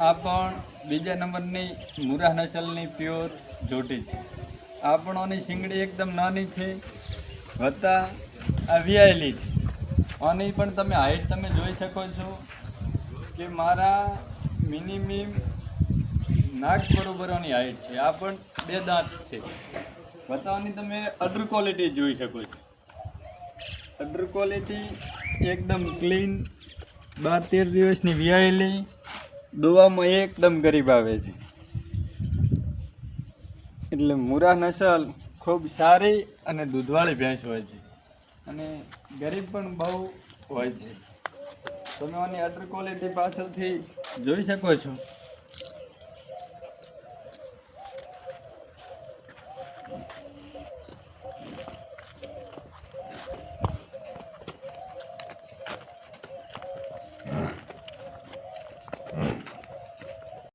આ પણ બીજા નંબરની મુરા નસલની પ્યોર જોટી છે. આ પણ આની શીંગડી એકદમ નાની છે, વત્તા આ વિયાયેલી છે. આની પણ તમે હાઈટ તમે જોઈ શકો છો કે મારા મિનિમમ નાક બરોબરોની હાઈટ છે. આ પણ 2 દાંત છે. વત્તાની તમે અડર ક્વોલિટી જોઈ શકો છો. અડર ક્વોલિટી એકદમ ક્લીન, 12-13 દિવસની વિયાયેલી, દોવામાં એકદમ ગરીબ આવે છે. એટલે મુરા નસલ ખૂબ સારી અને દૂધવાળી ભેંસ હોય છે અને ગરીબ પણ બહુ હોય છે. તમે આની અડર ક્વોલિટી પાછળથી જોઈ શકો છો.